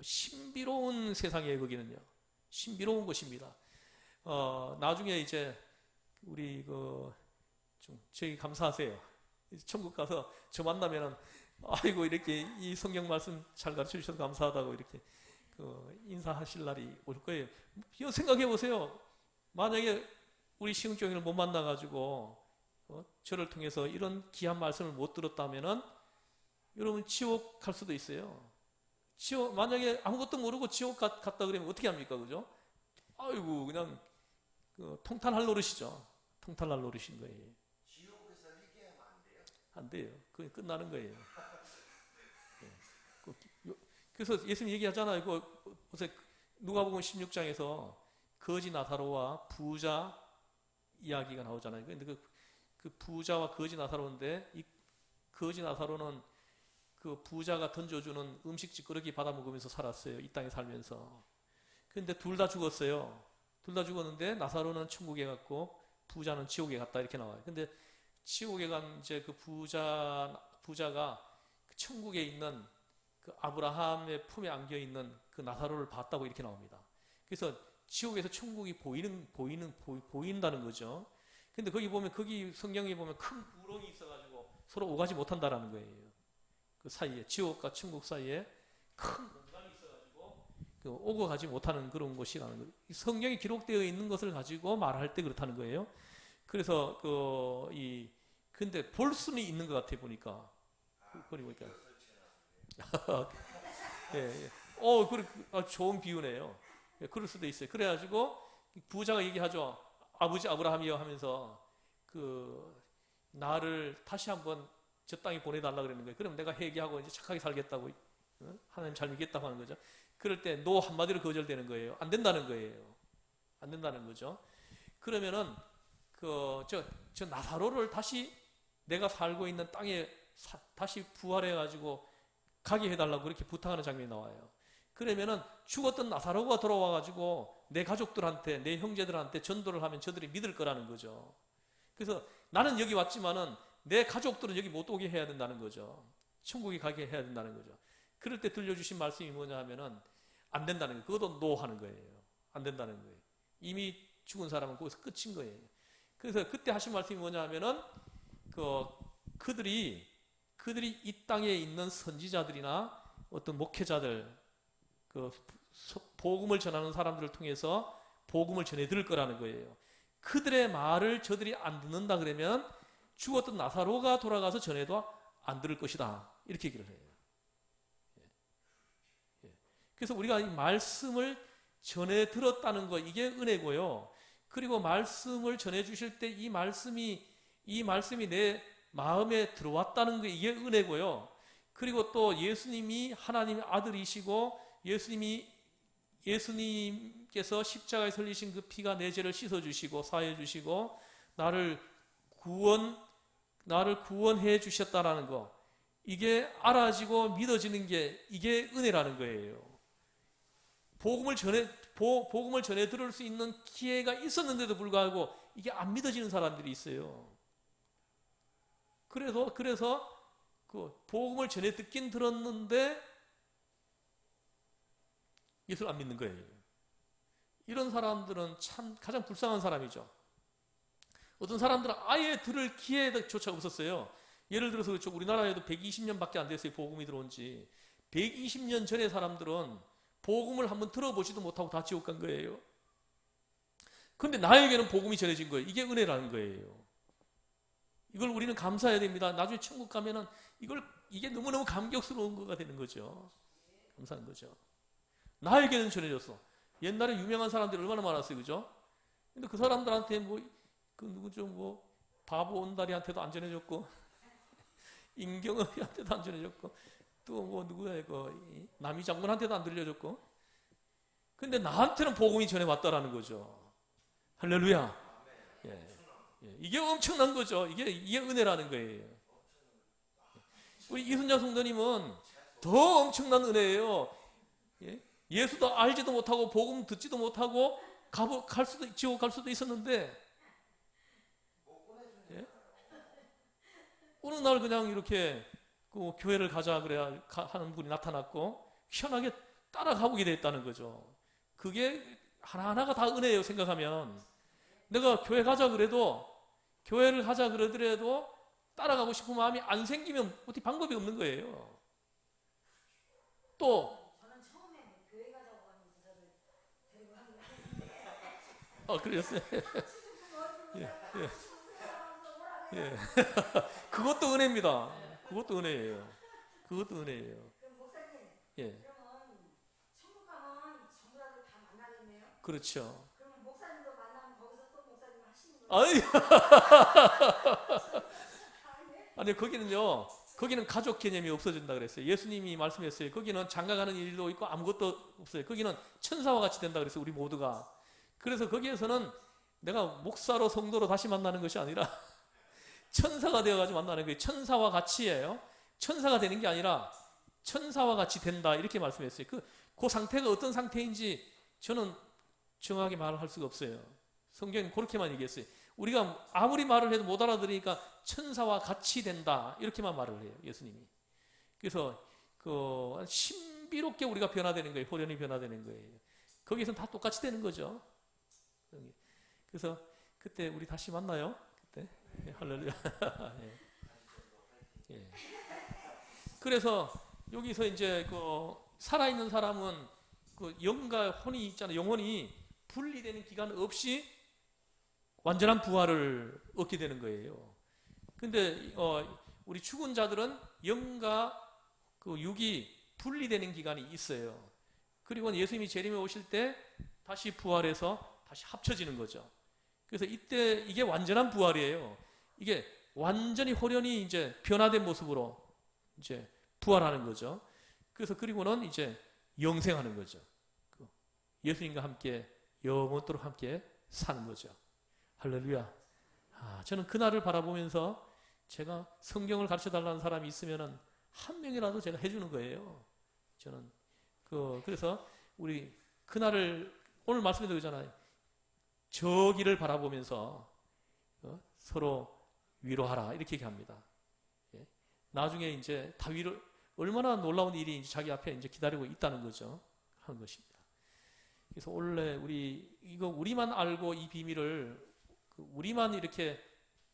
신비로운 세상이에요. 거기는요. 신비로운 곳입니다. 나중에 이제 우리 좀 저희 감사하세요. 천국 가서 저 만나면은 아이고 이렇게 이 성경 말씀 잘 가르쳐 주셔서 감사하다고 이렇게 인사하실 날이 올 거예요. 이거 생각해 보세요. 만약에 우리 시흥종이를 못 만나 가지고 저를 통해서 이런 귀한 말씀을 못 들었다면은 여러분 지옥 갈 수도 있어요. 만약에 아무것도 모르고 지옥 갔다 그러면 어떻게 합니까? 그죠? 아이고 그냥 통탄할 노릇이죠. 통탄할 노릇인 거예요. 지옥에서 얘기하면 안 돼요? 안 돼요. 그게 끝나는 거예요. 그래서 예수님 얘기하잖아요. 어제 누가복음 16장에서 거지 나사로와 부자 이야기가 나오잖아요. 근데 그 부자와 거지 나사로인데 이 거지 나사로는 그 부자가 던져주는 음식 찌꺼기 받아 먹으면서 살았어요. 이 땅에 살면서. 근데 둘 다 죽었어요. 둘 다 죽었는데 나사로는 천국에 갔고 부자는 지옥에 갔다 이렇게 나와요. 근데 지옥에 간 이제 그 부자가 그 천국에 있는 그 아브라함의 품에 안겨 있는 그 나사로를 봤다고 이렇게 나옵니다. 그래서 지옥에서 천국이 보인다는 거죠. 근데 거기 성경에 보면 큰 우렁이 있어가지고 서로 오가지 못한다라는 거예요. 그 사이에 지옥과 천국 사이에 큰 공간이 있어가지고 오고 가지 못하는 그런 곳이라는 거예요. 성경에 기록되어 있는 것을 가지고 말할 때 그렇다는 거예요. 그래서 근데 볼 수는 있는 것 같아 보니까. 보니까. 예. 좋은 비유네요. 예, 그럴 수도 있어요. 그래가지고 부자가 얘기하죠. 아버지 아브라함이여 하면서 나를 다시 한번 저 땅에 보내달라 그러는 거예요. 그럼 내가 회개하고 이제 착하게 살겠다고, 하나님 잘 믿겠다고 하는 거죠. 그럴 때 노 한마디로 거절되는 거예요. 안 된다는 거예요. 안 된다는 거죠. 그러면은 저 나사로를 다시 내가 살고 있는 땅에 다시 부활해가지고 가게 해달라고 그렇게 부탁하는 장면이 나와요. 그러면은 죽었던 나사로가 돌아와가지고 내 가족들한테, 내 형제들한테 전도를 하면 저들이 믿을 거라는 거죠. 그래서 나는 여기 왔지만은 내 가족들은 여기 못 오게 해야 된다는 거죠. 천국에 가게 해야 된다는 거죠. 그럴 때 들려주신 말씀이 뭐냐 하면은 안 된다는 거예요. 그것도 노 하는 거예요. 안 된다는 거예요. 이미 죽은 사람은 거기서 끝인 거예요. 그래서 그때 하신 말씀이 뭐냐 하면은 그들이 이 땅에 있는 선지자들이나 어떤 목회자들, 복음을 전하는 사람들을 통해서 복음을 전해 들을 거라는 거예요. 그들의 말을 저들이 안 듣는다 그러면 죽었던 나사로가 돌아가서 전해도 안 들을 것이다. 이렇게 얘기를 해요. 그래서 우리가 이 말씀을 전해 들었다는 거, 이게 은혜고요. 그리고 말씀을 전해 주실 때 이 말씀이 내 마음에 들어왔다는 게 이게 은혜고요. 그리고 또 예수님이 하나님의 아들이시고 예수님께서 십자가에 설리신 그 피가 내 죄를 씻어주시고 사해주시고 나를 구원해 주셨다라는 거, 이게 알아지고 믿어지는 게 이게 은혜라는 거예요. 복음을 전해 들을 수 있는 기회가 있었는데도 불구하고 이게 안 믿어지는 사람들이 있어요. 그래서 그 복음을 전해 듣긴 들었는데 예수를 안 믿는 거예요. 이런 사람들은 참 가장 불쌍한 사람이죠. 어떤 사람들은 아예 들을 기회조차 없었어요. 예를 들어서 그렇죠. 우리나라에도 120년밖에 안 됐어요. 복음이 들어온 지. 120년 전의 사람들은 복음을 한번 들어보지도 못하고 다 지옥 간 거예요. 그런데 나에게는 복음이 전해진 거예요. 이게 은혜라는 거예요. 이걸 우리는 감사해야 됩니다. 나중에 천국 가면은 이게 너무너무 감격스러운 거가 되는 거죠. 감사한 거죠. 나에게는 전해졌어. 옛날에 유명한 사람들이 얼마나 많았어요. 그죠? 근데 그 사람들한테 바보 온다리한테도 안 전해졌고, 임경은한테도 안 전해졌고, 또 누구야, 남이 장군한테도 안 들려줬고. 근데 나한테는 복음이 전해왔다라는 거죠. 할렐루야. 예. 이게 엄청난 거죠. 이게 은혜라는 거예요. 우리 이순자 성도님은 더 엄청난 은혜예요. 예수도 알지도 못하고 복음 듣지도 못하고 지옥 갈 수도 있었는데, 어느 날 그냥 이렇게 교회를 가자 그래야 하는 분이 나타났고 희한하게 따라가보게 됐다는 거죠. 그게 하나하나가 다 은혜예요. 생각하면 내가 교회 가자 그래도, 교회를 하자 그러더라도 따라가고 싶은 마음이 안 생기면 어떻게 방법이 없는 거예요. 또 저는 처음에 교회 가자고 하는 저를 데리고 한 그러셨어요. 거예요. 예. 그것도 은혜입니다. 그것도 은혜예요. 그것도 은혜예요. 그럼 목사님, 예. 그러면 천국 가면 전부 다 만나겠네요? 그렇죠. 그러면 목사님도 만나면 거기서 또 목사님 하시는 거예요? 아니 거기는 가족 개념이 없어진다 그랬어요. 예수님이 말씀했어요. 거기는 장가가는 일도 있고 아무것도 없어요. 거기는 천사와 같이 된다 그랬어요. 우리 모두가. 그래서 거기에서는 내가 목사로 성도로 다시 만나는 것이 아니라 천사가 되어가지고 만나는 거예요. 천사와 같이예요. 천사가 되는 게 아니라 천사와 같이 된다 이렇게 말씀했어요. 그 상태가 어떤 상태인지 저는 정확하게 말을 할 수가 없어요. 성경은 그렇게만 얘기했어요. 우리가 아무리 말을 해도 못 알아들으니까 천사와 같이 된다 이렇게만 말을 해요. 예수님이. 그래서 신비롭게 우리가 변화되는 거예요. 호련히 변화되는 거예요. 거기서는 다 똑같이 되는 거죠. 그래서 그때 우리 다시 만나요. 그때 할렐루야. 예. 예. 그래서 여기서 이제 살아있는 사람은 영과 혼이 있잖아요. 영혼이 분리되는 기간 없이 완전한 부활을 얻게 되는 거예요. 근데 우리 죽은 자들은 영과 육이 분리되는 기간이 있어요. 그리고 예수님이 재림에 오실 때 다시 부활해서 다시 합쳐지는 거죠. 그래서 이때 이게 완전한 부활이에요. 이게 완전히 호련히 이제 변화된 모습으로 이제 부활하는 거죠. 그래서 그리고는 이제 영생하는 거죠. 예수님과 함께 영원토록 함께 사는 거죠. 할렐루야. 저는 그날을 바라보면서 제가 성경을 가르쳐 달라는 사람이 있으면은 한 명이라도 제가 해주는 거예요. 저는 그래서 우리 그날을 오늘 말씀에 드리잖아요. 저기를 바라보면서 서로 위로하라 이렇게 얘기합니다. 예. 나중에 이제 다 얼마나 놀라운 일이 이제 자기 앞에 이제 기다리고 있다는 거죠. 하는 것입니다. 그래서 원래 우리만 알고 이 비밀을 우리만 이렇게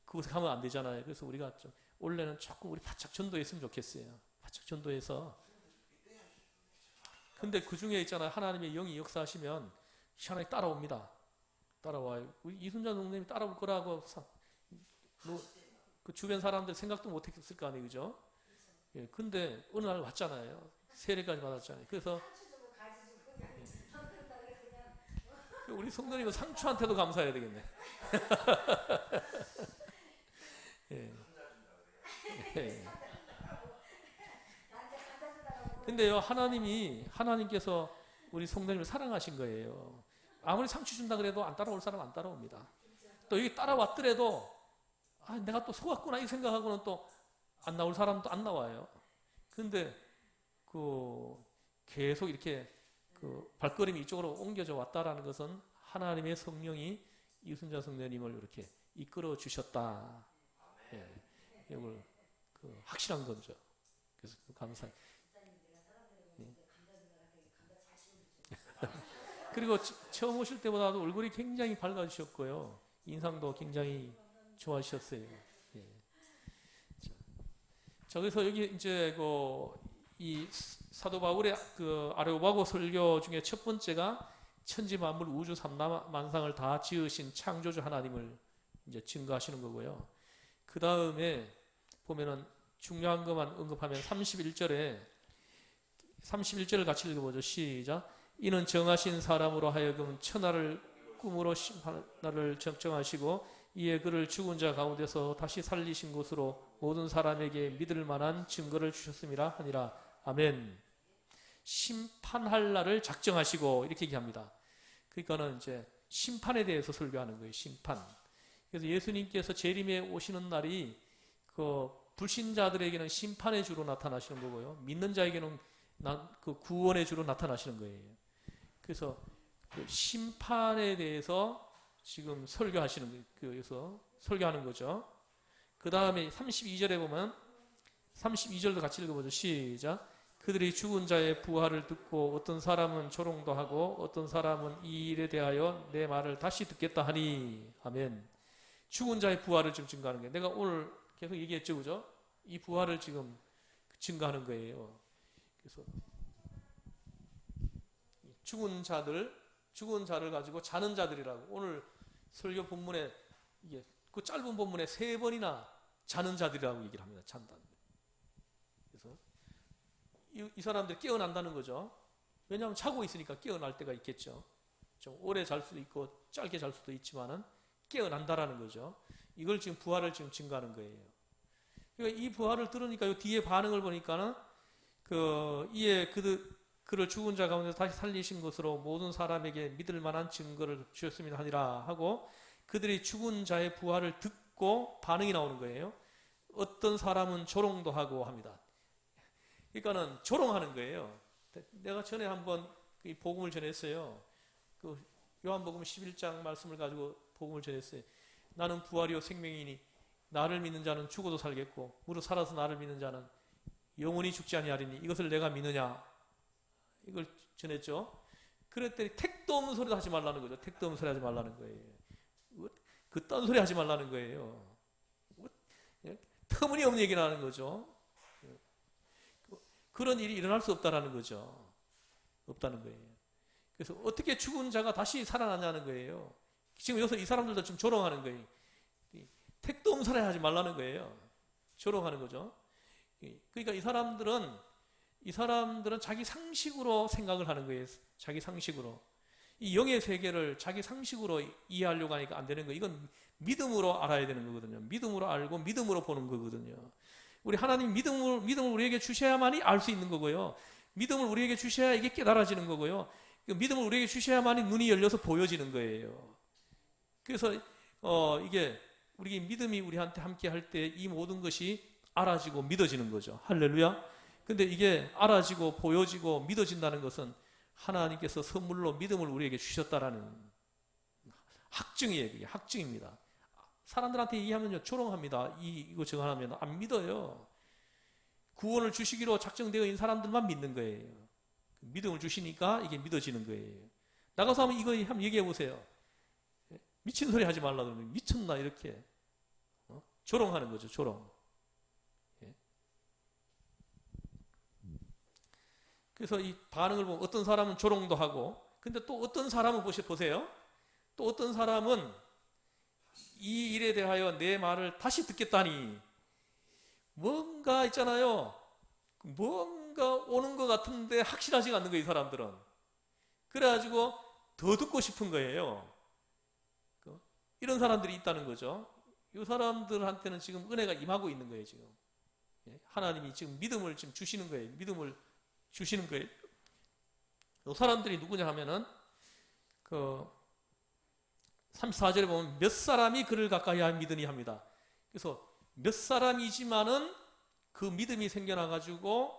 그곳에 가면 안 되잖아요. 그래서 우리가 원래는 조금 우리 바짝 전도했으면 좋겠어요. 바짝 전도해서. 근데 그 중에 있잖아요. 하나님의 영이 역사하시면 하나님 따라옵니다. 따라와요. 우리 이순자 동생님이 따라올 거라고 그 주변 사람들 생각도 못 했을 거 아니에요. 그죠? 예, 근데 어느 날 왔잖아요. 세례까지 받았잖아요. 그래서 우리 성도님은 상추한테도 감사해야 되겠네. 예. 예. 근데요, 하나님께서 우리 성도님을 사랑하신 거예요. 아무리 상추 준다 그래도 안 따라올 사람 안 따라옵니다. 또 여기 따라왔더라도 내가 또 속았구나 이 생각하고는 또 안 나올 사람도 안 나와요. 근데 계속 이렇게 발걸음이 이쪽으로 옮겨져 왔다라는 것은 하나님의 성령이 이순자 성도님을 이렇게 이끌어 주셨다. 예, 이걸 확실한 거죠. 그래서 감사해요. 예. 그리고 처음 오실 때보다도 얼굴이 굉장히 밝아지셨고요. 인상도 굉장히 좋아지셨어요. 예. 자, 그래서 여기 이제 이 사도 바울의 아레오바고 설교 중에 첫 번째가 천지 만물 우주 삼라만상을 다 지으신 창조주 하나님을 이제 증거하시는 거고요. 그 다음에 보면은 중요한 것만 언급하면 31절을 같이 읽어보죠. 시작. 이는 정하신 사람으로 하여금 천하를 꿈으로 심판을 정하시고 이에 그를 죽은 자 가운데서 다시 살리신 것으로 모든 사람에게 믿을 만한 증거를 주셨음이라 하니라. 아멘. 심판할 날을 작정하시고 이렇게 얘기합니다. 그러니까는 이제 심판에 대해서 설교하는 거예요. 심판. 그래서 예수님께서 재림에 오시는 날이 불신자들에게는 심판의 주로 나타나시는 거고요. 믿는 자에게는 구원의 주로 나타나시는 거예요. 그래서 심판에 대해서 지금 설교하는 거죠. 그 다음에 32절에 보면 32절도 같이 읽어보죠. 시작. 그들이 죽은 자의 부활을 듣고 어떤 사람은 조롱도 하고 어떤 사람은 이 일에 대하여 내 말을 다시 듣겠다 하니. 아멘. 죽은 자의 부활을 지금 증거하는 거예요. 내가 오늘 계속 얘기했죠, 그죠? 이 부활을 지금 증거하는 거예요. 그래서 죽은 자를 가지고 자는 자들이라고. 오늘 설교 본문에 이게 그 짧은 본문에 3번이나 자는 자들이라고 얘기를 합니다. 잔다. 그래서 이 사람들이 깨어난다는 거죠. 왜냐하면 자고 있으니까 깨어날 때가 있겠죠. 좀 오래 잘 수도 있고 짧게 잘 수도 있지만은 깨어난다라는 거죠. 이걸 지금 부활을 지금 증거하는 거예요. 그러니까 이 부활을 들으니까 이 뒤에 반응을 보니까는 이에 그를 죽은 자 가운데 다시 살리신 것으로 모든 사람에게 믿을 만한 증거를 주셨습니다 하니라 하고 그들이 죽은 자의 부활을 듣고 반응이 나오는 거예요. 어떤 사람은 조롱도 하고 합니다. 그러니까는 조롱하는 거예요. 내가 전에 한번 이 복음을 전했어요. 그 요한복음 11장 말씀을 가지고 복음을 전했어요. 나는 부활이요 생명이니 나를 믿는 자는 죽어도 살겠고 무릇 살아서 나를 믿는 자는 영원히 죽지 아니하리니 이것을 내가 믿느냐, 이걸 전했죠. 그랬더니 택도 없는 소리도 하지 말라는 거죠. 택도 없는 소리 하지 말라는 거예요. 그 딴 소리 하지 말라는 거예요. 터무니없는 얘기를 하는 거죠. 그런 일이 일어날 수 없다라는 거죠. 없다는 거예요. 그래서 어떻게 죽은 자가 다시 살아나냐는 거예요. 지금 여기서 이 사람들도 지금 조롱하는 거예요. 택도 없는 소리 하지 말라는 거예요. 조롱하는 거죠. 그러니까 이 사람들은 자기 상식으로 생각을 하는 거예요. 자기 상식으로. 이 영의 세계를 자기 상식으로 이해하려고 하니까 안 되는 거예요. 이건 믿음으로 알아야 되는 거거든요. 믿음으로 알고 믿음으로 보는 거거든요. 우리 하나님 믿음을 우리에게 주셔야만이 알 수 있는 거고요. 믿음을 우리에게 주셔야 이게 깨달아지는 거고요. 믿음을 우리에게 주셔야만이 눈이 열려서 보여지는 거예요. 그래서 이게 우리 믿음이 우리한테 함께 할 때 이 모든 것이 알아지고 믿어지는 거죠. 할렐루야. 근데 이게 알아지고 보여지고 믿어진다는 것은 하나님께서 선물로 믿음을 우리에게 주셨다라는 학증이에요. 그게 학증입니다. 사람들한테 얘기하면요 조롱합니다. 이거 저거 하면 안 믿어요. 구원을 주시기로 작정되어 있는 사람들만 믿는 거예요. 믿음을 주시니까 이게 믿어지는 거예요. 나가서 한번 얘기해 보세요. 미친 소리 하지 말라 그러면 미쳤나 이렇게 조롱하는 거죠. 조롱. 그래서 이 반응을 보면 어떤 사람은 조롱도 하고, 근데 또 어떤 사람은 보세요. 또 어떤 사람은 이 일에 대하여 내 말을 다시 듣겠다니, 뭔가 있잖아요. 뭔가 오는 것 같은데 확실하지가 않는 거예요, 이 사람들은. 그래가지고 더 듣고 싶은 거예요. 이런 사람들이 있다는 거죠. 이 사람들한테는 지금 은혜가 임하고 있는 거예요, 지금. 하나님이 지금 믿음을 지금 주시는 거예요. 믿음을 주시는 거예요. 이 사람들이 누구냐 하면은, 34절에 보면 몇 사람이 그를 가까이 믿으니 합니다. 그래서 몇 사람이지만은 그 믿음이 생겨나가지고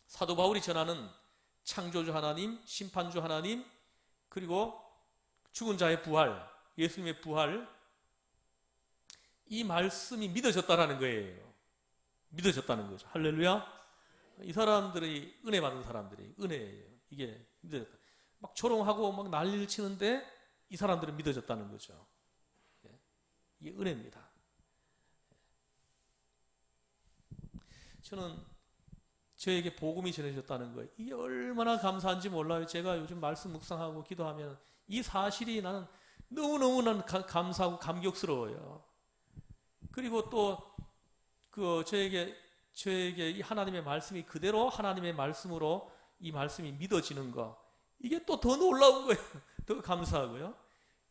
사도 바울이 전하는 창조주 하나님, 심판주 하나님, 그리고 죽은 자의 부활, 예수님의 부활, 이 말씀이 믿어졌다라는 거예요. 믿어졌다는 거죠. 할렐루야. 이 사람들이 은혜 받은 사람들이 은혜예요. 이게 믿어졌다. 막 조롱하고 막 난리를 치는데 이 사람들은 믿어졌다는 거죠. 이게 은혜입니다. 저는 저에게 복음이 전해졌다는 거예요. 이게 얼마나 감사한지 몰라요. 제가 요즘 말씀 묵상하고 기도하면 이 사실이 나는 너무너무 감사하고 감격스러워요. 그리고 또 저에게 이 하나님의 말씀이 그대로 하나님의 말씀으로 이 말씀이 믿어지는 거, 이게 또 더 놀라운 거예요. 더 감사하고요.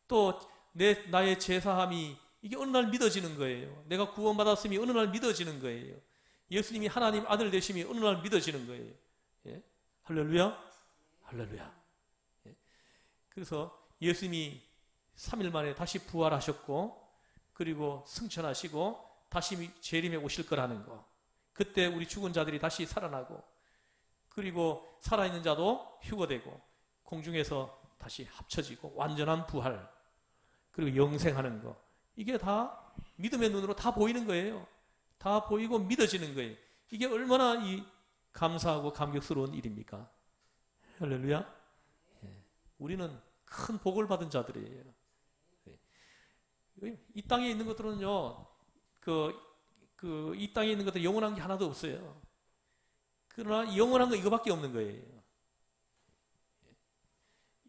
또 나의 제사함이 이게 어느 날 믿어지는 거예요. 내가 구원받았음이 어느 날 믿어지는 거예요. 예수님이 하나님 아들 되심이 어느 날 믿어지는 거예요. 예? 할렐루야. 할렐루야. 예? 그래서 예수님이 3일 만에 다시 부활하셨고, 그리고 승천하시고 다시 재림에 오실 거라는 거, 그때 우리 죽은 자들이 다시 살아나고, 그리고 살아있는 자도 휴거되고 공중에서 다시 합쳐지고 완전한 부활, 그리고 영생하는 거, 이게 다 믿음의 눈으로 다 보이는 거예요. 다 보이고 믿어지는 거예요. 이게 얼마나 감사하고 감격스러운 일입니까? 할렐루야. 예. 우리는 큰 복을 받은 자들이에요. 예. 이 땅에 있는 것들은요, 이 땅에 있는 것들은 영원한 게 하나도 없어요. 그러나 영원한 거 이거밖에 없는 거예요.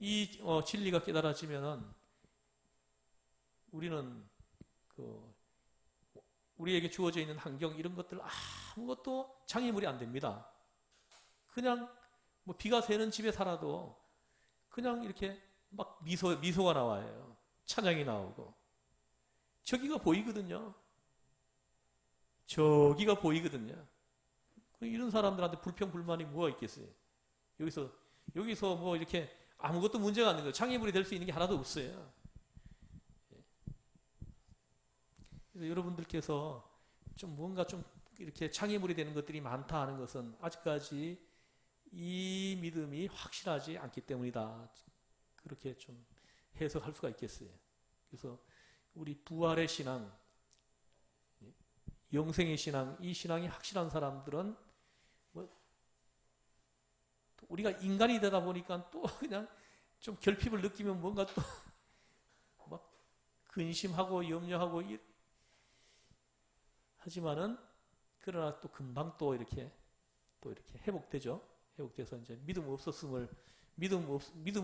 이 진리가 깨달아지면은 우리는 우리에게 주어져 있는 환경 이런 것들 아무것도 장애물이 안 됩니다. 그냥 뭐 비가 새는 집에 살아도 그냥 이렇게 막 미소가 나와요. 찬양이 나오고 저기가 보이거든요. 저기가 보이거든요. 이런 사람들한테 불평 불만이 뭐가 있겠어요? 여기서 뭐 이렇게 아무것도 문제가 안 되는 거예요. 장애물이 될 수 있는 게 하나도 없어요. 그래서 여러분들께서 좀 뭔가 좀 이렇게 장애물이 되는 것들이 많다 하는 것은 아직까지 이 믿음이 확실하지 않기 때문이다. 그렇게 좀 해석할 수가 있겠어요. 그래서 우리 부활의 신앙, 영생의 신앙, 이 신앙이 확실한 사람들은 우리가 인간이 되다 보니까 또 그냥 좀 결핍을 느끼면 뭔가 또 막 근심하고 염려하고 하지만은 그러나 또 금방 또 이렇게 회복되죠. 회복돼서 이제 믿음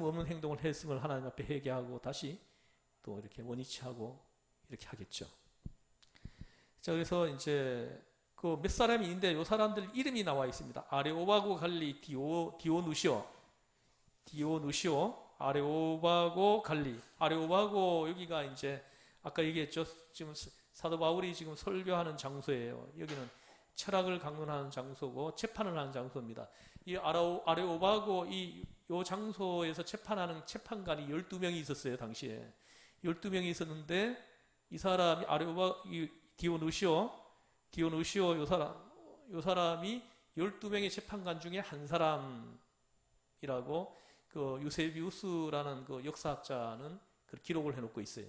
없는 행동을 했음을 하나님 앞에 회개하고 다시 또 이렇게 원위치하고 이렇게 하겠죠. 자, 그래서 이제 그 몇 사람이 있는데 요 사람들 이름이 나와 있습니다. 아레오바고 갈리 디오누시오, 아레오바고 갈리. 아레오바고 여기가 이제 아까 얘기했죠. 지금 사도 바울이 지금 설교하는 장소예요. 여기는 철학을 강론하는 장소고 재판을 하는 장소입니다. 이 아레오바고 요 장소에서 재판하는 재판관이 12명이 있었어요. 당시에 12명이 있었는데 이 사람이 디오누시오 요 사람이 12명의 재판관 중에 한 사람이라고 그 유세비우스라는 그 역사학자는 그 기록을 해놓고 있어요.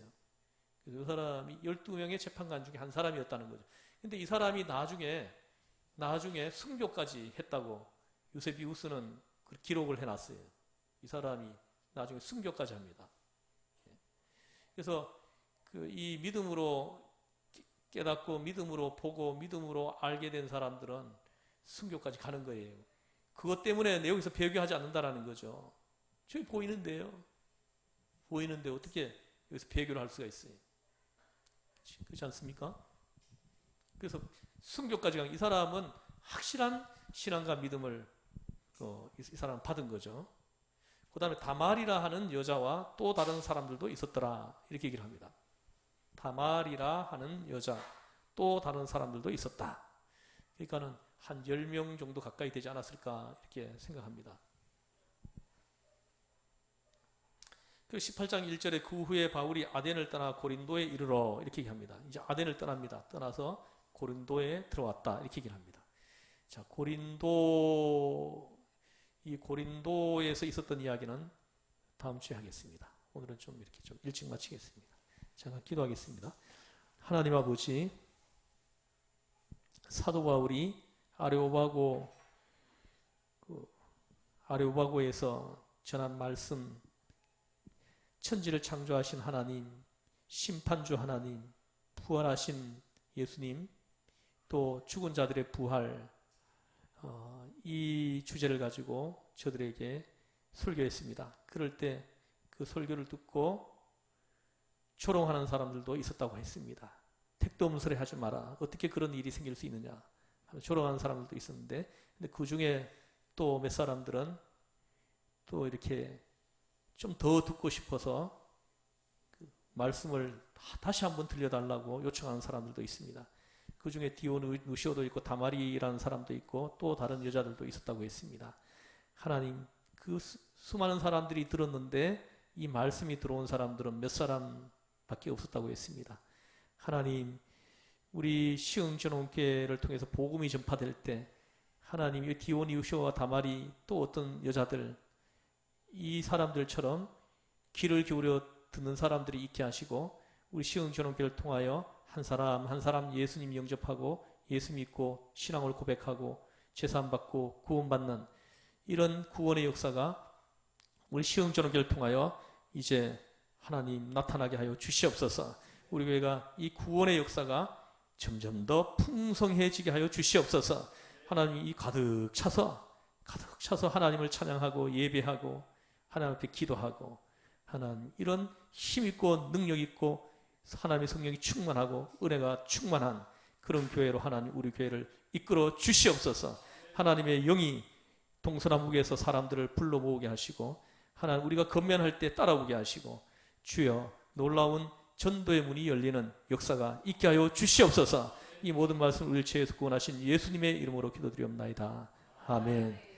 그래서 이 사람이 12명의 재판관 중에 한 사람이었다는 거죠. 근데 이 사람이 나중에 순교까지 했다고 유세비우스는 그 기록을 해놨어요. 이 사람이 나중에 순교까지 합니다. 그래서 이 믿음으로 깨닫고 믿음으로 보고 믿음으로 알게 된 사람들은 순교까지 가는 거예요. 그것 때문에 여기서 배교하지 않는다라는 거죠. 저기 보이는데 어떻게 여기서 배교를 할 수가 있어요? 그렇지 않습니까? 그래서 순교까지 간 이 사람은 확실한 신앙과 믿음을 이 사람은 받은 거죠. 그 다음에 다말이라 하는 여자와 또 다른 사람들도 있었더라 이렇게 얘기를 합니다. 다말이라 하는 여자 또 다른 사람들도 있었다. 그러니까는 한 10명 정도 가까이 되지 않았을까 이렇게 생각합니다. 그 18장 1절에 그 후에 바울이 아덴을 떠나 고린도에 이르러 이렇게 얘기합니다. 이제 아덴을 떠납니다. 떠나서 고린도에 들어왔다 이렇게 얘기를 합니다. 자, 고린도에서 있었던 이야기는 다음 주에 하겠습니다. 오늘은 좀 이렇게 좀 일찍 마치겠습니다. 제가 기도하겠습니다. 하나님 아버지, 사도 바울이 아레오바고에서 전한 말씀, 천지를 창조하신 하나님, 심판주 하나님, 부활하신 예수님, 또 죽은 자들의 부활, 이 주제를 가지고 저들에게 설교했습니다. 그럴 때 그 설교를 듣고 조롱하는 사람들도 있었다고 했습니다. 택도 없는 소리 하지 마라. 어떻게 그런 일이 생길 수 있느냐. 조롱하는 사람들도 있었는데, 근데 그 중에 또 몇 사람들은 또 이렇게 좀 더 듣고 싶어서 그 말씀을 다시 한번 들려달라고 요청하는 사람들도 있습니다. 그 중에 디오누시오도 있고 다마리라는 사람도 있고 또 다른 여자들도 있었다고 했습니다. 하나님, 그 수많은 사람들이 들었는데 이 말씀이 들어온 사람들은 몇 사람밖에 없었다고 했습니다. 하나님, 우리 시흥전원교회를 통해서 복음이 전파될 때 하나님, 이 디오누시오와 다마리 또 어떤 여자들, 이 사람들처럼 귀를 기울여 듣는 사람들이 있게 하시고 우리 시흥전원교회를 통하여 한 사람 한 사람 예수님 영접하고 예수 믿고 신앙을 고백하고 제사함받고 구원받는 이런 구원의 역사가 우리 시흥전교회를 통하여 이제 하나님 나타나게 하여 주시옵소서. 우리 교회가 이 구원의 역사가 점점 더 풍성해지게 하여 주시옵소서. 하나님이 가득 차서 하나님을 찬양하고 예배하고 하나님 앞에 기도하고 하나님 이런 힘있고 능력있고 하나님의 성령이 충만하고 은혜가 충만한 그런 교회로 하나님 우리 교회를 이끌어 주시옵소서. 하나님의 영이 동서남북에서 사람들을 불러 모으게 하시고 하나님 우리가 건면할 때 따라오게 하시고 주여 놀라운 전도의 문이 열리는 역사가 있게 하여 주시옵소서. 이 모든 말씀 우리를 죄에서 구원하신 예수님의 이름으로 기도드리옵나이다. 아멘.